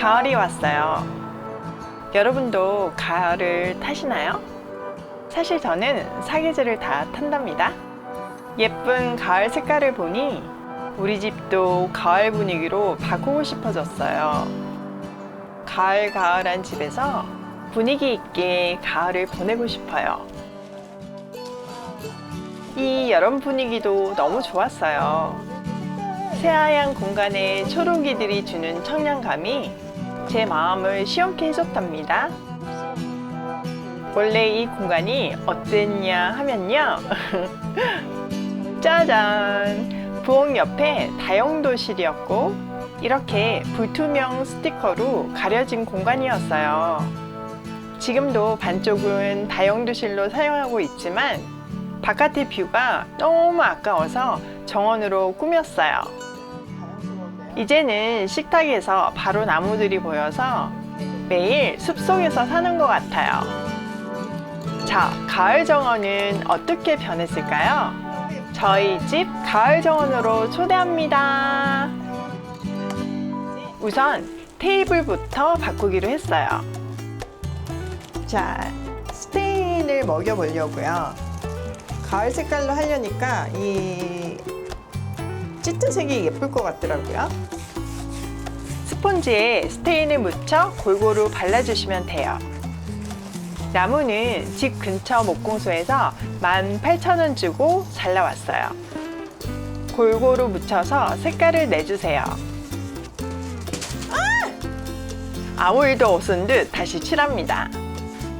가을이 왔어요. 여러분도 가을을 타시나요? 사실 저는 사계절을 다 탄답니다. 예쁜 가을 색깔을 보니 우리 집도 가을 분위기로 바꾸고 싶어졌어요. 가을한 집에서 분위기 있게 가을을 보내고 싶어요. 이 여름 분위기도 너무 좋았어요. 새하얀 공간에 초록이들이 주는 청량감이 제 마음을 시원케 해줬답니다. 원래 이 공간이 어땠냐 하면요. 짜잔! 부엌 옆에 다용도실이었고 이렇게 불투명 스티커로 가려진 공간이었어요. 지금도 반쪽은 다용도실로 사용하고 있지만 바깥의 뷰가 너무 아까워서 정원으로 꾸몄어요. 이제는 식탁에서 바로 나무들이 보여서 매일 숲속에서 사는 것 같아요. 자, 가을 정원은 어떻게 변했을까요? 저희 집 가을 정원으로 초대합니다. 우선 테이블부터 바꾸기로 했어요. 자, 스테인을 먹여보려고요. 가을 색깔로 하려니까 이 짙은 색이 예쁠 것 같더라고요. 스폰지에 스테인을 묻혀 골고루 발라주시면 돼요. 나무는 집 근처 목공소에서 18,000원 주고 잘라왔어요. 골고루 묻혀서 색깔을 내주세요. 아무 일도 없은 듯 다시 칠합니다.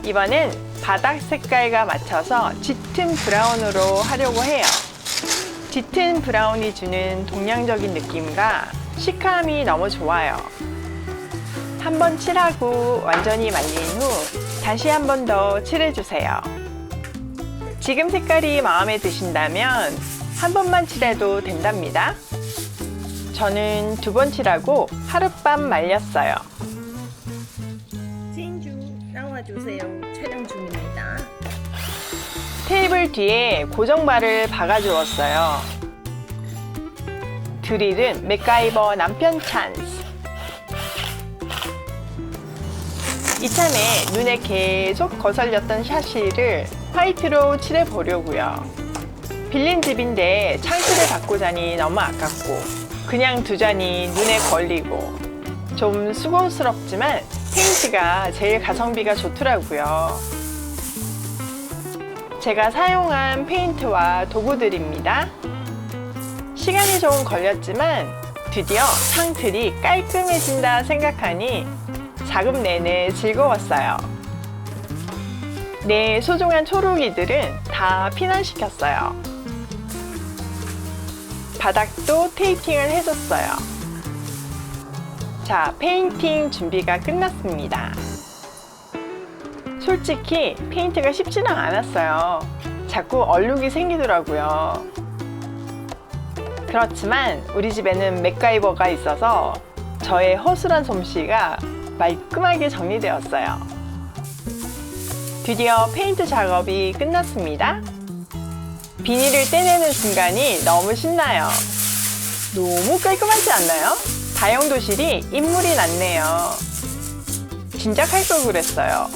이번엔 바닥 색깔과 맞춰서 짙은 브라운으로 하려고 해요. 짙은 브라운이 주는 동양적인 느낌과 시크함이 너무 좋아요. 한 번 칠하고 완전히 말린 후 다시 한 번 더 칠해주세요. 지금 색깔이 마음에 드신다면 한 번만 칠해도 된답니다. 저는 2번 칠하고 하룻밤 말렸어요. 진주 나와주세요. 촬영 중입니다. 테이블 뒤에 고정발을 박아주었어요. 드릴은 맥가이버 남편 찬스. 이참에 눈에 계속 거슬렸던 샤시를 화이트로 칠해보려고요. 빌린 집인데 창틀을 바꾸자니 너무 아깝고 그냥 두자니 눈에 걸리고 좀 수고스럽지만 페인트가 제일 가성비가 좋더라고요. 제가 사용한 페인트와 도구들입니다. 시간이 조금 걸렸지만 드디어 창틀이 깔끔해진다 생각하니 작업 내내 즐거웠어요. 내 소중한 초록이들은 다 피난시켰어요. 바닥도 테이핑을 해줬어요. 자, 페인팅 준비가 끝났습니다. 솔직히 페인트가 쉽지는 않았어요. 자꾸 얼룩이 생기더라고요. 그렇지만 우리 집에는 맥가이버가 있어서 저의 허술한 솜씨가 말끔하게 정리되었어요. 드디어 페인트 작업이 끝났습니다. 비닐을 떼내는 순간이 너무 신나요. 너무 깔끔하지 않나요? 다용도실이 인물이 났네요. 진작 할 걸 그랬어요.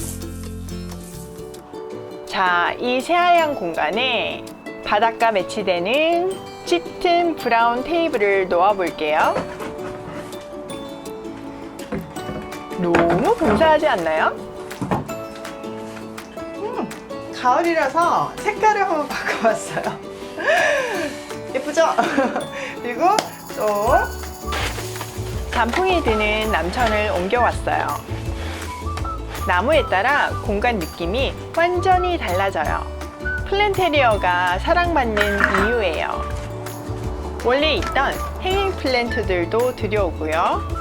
자, 이 새하얀 공간에 바닥과 매치되는 짙은 브라운 테이블을 놓아 볼게요. 너무 근사하지 않나요? 가을이라서 색깔을 한번 바꿔봤어요. 예쁘죠? 그리고 또 단풍이 드는 남천을 옮겨왔어요. 나무에 따라 공간 느낌이 완전히 달라져요. 플랜테리어가 사랑받는 이유예요. 원래 있던 행잉 플랜트들도 들여오고요.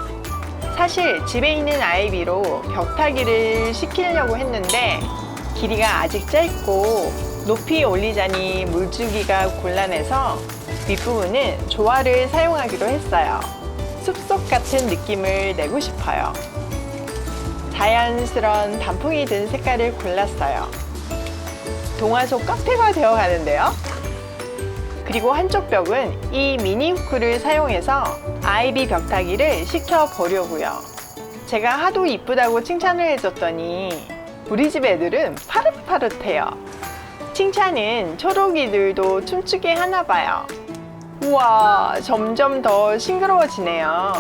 사실 집에 있는 아이비로 벽타기를 시키려고 했는데 길이가 아직 짧고 높이 올리자니 물주기가 곤란해서 윗부분은 조화를 사용하기로 했어요. 숲속 같은 느낌을 내고 싶어요. 자연스러운 단풍이 든 색깔을 골랐어요. 동화 속 카페가 되어 가는데요. 그리고 한쪽 벽은 이 미니 후크를 사용해서 아이비 벽타기를 시켜 보려고요. 제가 하도 이쁘다고 칭찬을 해줬더니 우리 집 애들은 파릇파릇해요. 칭찬은 초록이들도 춤추게 하나 봐요. 우와, 점점 더 싱그러워지네요.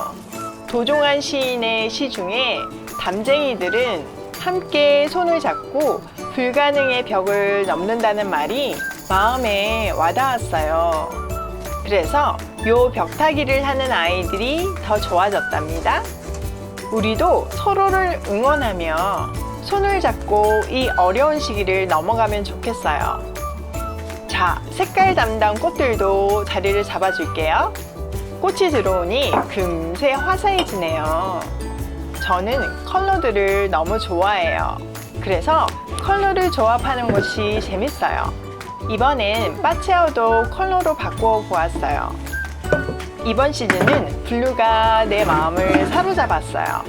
도종환 시인의 시 중에 담쟁이들은 함께 손을 잡고 불가능의 벽을 넘는다는 말이 마음에 와닿았어요. 그래서 요 벽타기를 하는 아이들이 더 좋아졌답니다. 우리도 서로를 응원하며 손을 잡고 이 어려운 시기를 넘어가면 좋겠어요. 자, 색깔 담당 꽃들도 자리를 잡아줄게요. 꽃이 들어오니 금세 화사해지네요. 저는 컬러들을 너무 좋아해요. 그래서 컬러를 조합하는 것이 재밌어요. 이번엔 파체어도 컬러로 바꾸어 보았어요. 이번 시즌은 블루가 내 마음을 사로잡았어요.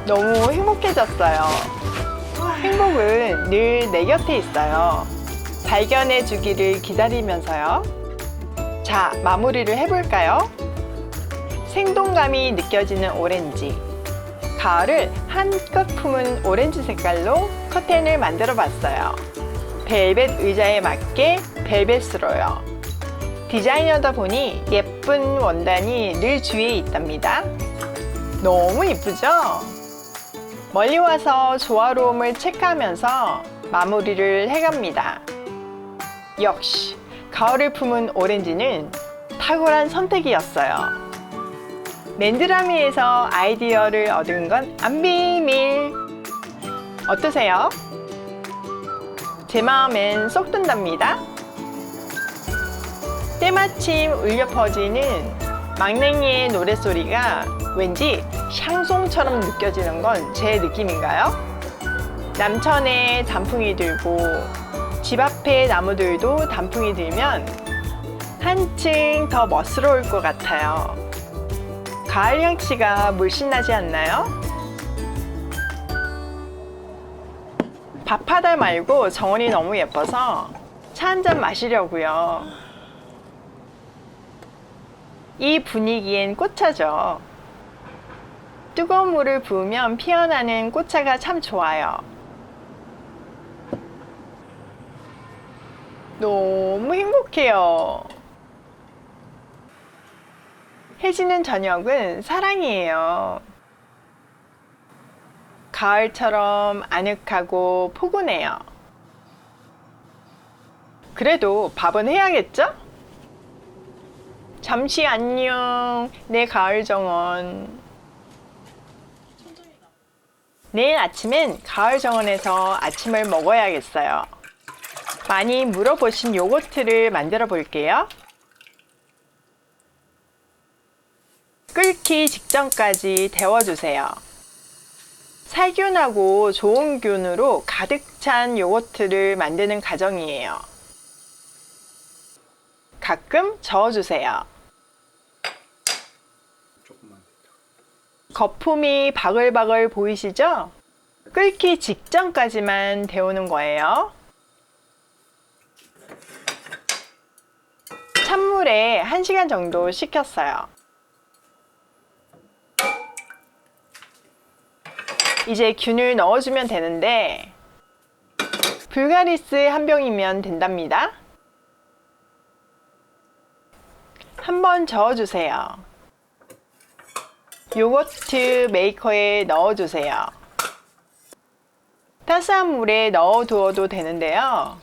너무 행복해졌어요. 행복은 늘 내 곁에 있어요. 발견해 주기를 기다리면서요. 자, 마무리를 해볼까요? 생동감이 느껴지는 오렌지. 가을을 한껏 품은 오렌지 색깔로 커튼을 만들어 봤어요. 벨벳 의자에 맞게 벨벳으로요. 디자이너다 보니 예쁜 원단이 늘 주위에 있답니다. 너무 예쁘죠? 멀리 와서 조화로움을 체크하면서 마무리를 해갑니다. 역시 가을을 품은 오렌지는 탁월한 선택이었어요. 맨드라미에서 아이디어를 얻은 건 안 비밀. 어떠세요? 제 마음엔 쏙 든답니다. 때마침 울려 퍼지는 망랭이의 노랫소리가 왠지 샹송처럼 느껴지는 건 제 느낌인가요? 남천에 단풍이 들고 집 앞에 나무들도 단풍이 들면 한층 더 멋스러울 것 같아요. 가을 향취가 물씬 나지 않나요? 밥하다 말고 정원이 너무 예뻐서 차 한잔 마시려고요. 이 분위기엔 꽃차죠. 뜨거운 물을 부으면 피어나는 꽃차가 참 좋아요. 너무 행복해요. 해지는 저녁은 사랑이에요. 가을처럼 아늑하고 포근해요. 그래도 밥은 해야겠죠? 잠시 안녕, 내 가을 정원. 내일 아침엔 가을 정원에서 아침을 먹어야겠어요. 많이 물어보신 요거트를 만들어 볼게요. 끓기 직전까지 데워주세요. 살균하고 좋은 균으로 가득 찬 요거트를 만드는 과정이에요. 가끔 저어주세요. 거품이 바글바글 보이시죠? 끓기 직전까지만 데우는 거예요. 찬물에 1시간 정도 식혔어요. 이제 균을 넣어주면 되는데 불가리스 한 병이면 된답니다. 한번 저어주세요. 요거트 메이커에 넣어주세요. 따스한 물에 넣어두어도 되는데요.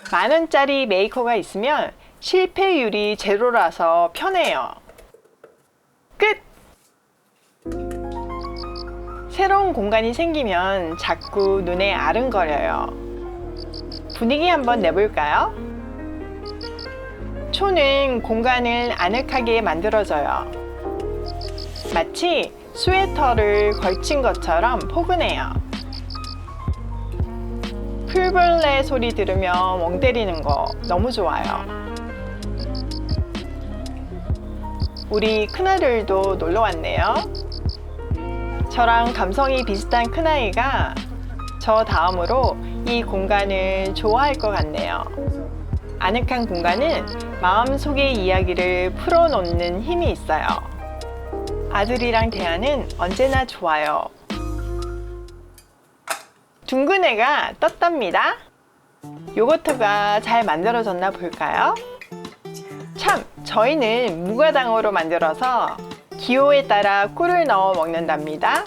10,000원짜리 메이커가 있으면 실패율이 제로라서 편해요. 끝! 새로운 공간이 생기면 자꾸 눈에 아른거려요. 분위기 한번 내볼까요? 초는 공간을 아늑하게 만들어줘요. 마치 스웨터를 걸친 것처럼 포근해요. 풀벌레 소리 들으며 멍 때리는 거 너무 좋아요. 우리 큰아들도 놀러 왔네요. 저랑 감성이 비슷한 큰아이가 저 다음으로 이 공간을 좋아할 것 같네요. 아늑한 공간은 마음속의 이야기를 풀어놓는 힘이 있어요. 아들이랑 대화는 언제나 좋아요. 둥근 애가 떴답니다. 요거트가 잘 만들어졌나 볼까요? 참, 저희는 무가당으로 만들어서 기호에 따라 꿀을 넣어 먹는답니다.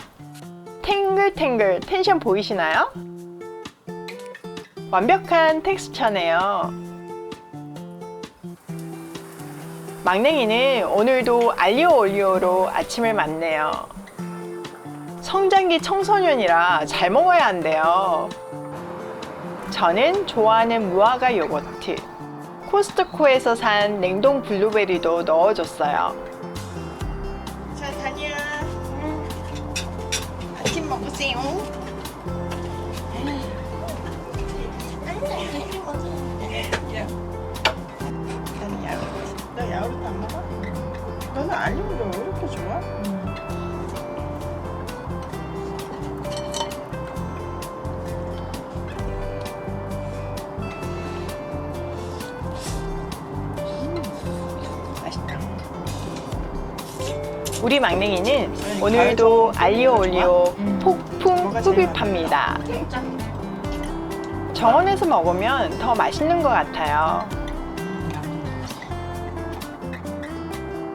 탱글탱글 텐션 보이시나요? 완벽한 텍스처네요. 막냉이는 오늘도 알리오 올리오로 아침을 맞네요. 성장기 청소년이라 잘 먹어야 한대요. 저는 좋아하는 무화과 요거트, 코스트코에서 산 냉동 블루베리도 넣어줬어요. 자, 다니야. 아침 먹으세요. 다니야, 너 야구르트 안 먹어? 너는 알리오를 왜 이렇게 좋아? 맛있다. 우리 막냉이는 오늘도 알리오 올리오 폭풍 흡입합니다. 정원에서 먹으면 더 맛있는 것 같아요.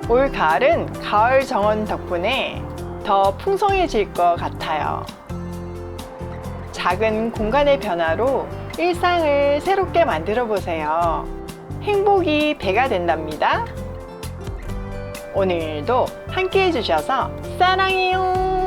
올 가을은 가을 정원 덕분에 더 풍성해질 것 같아요. 작은 공간의 변화로 일상을 새롭게 만들어 보세요. 행복이 배가 된답니다. 오늘도 함께 해주셔서 사랑해요.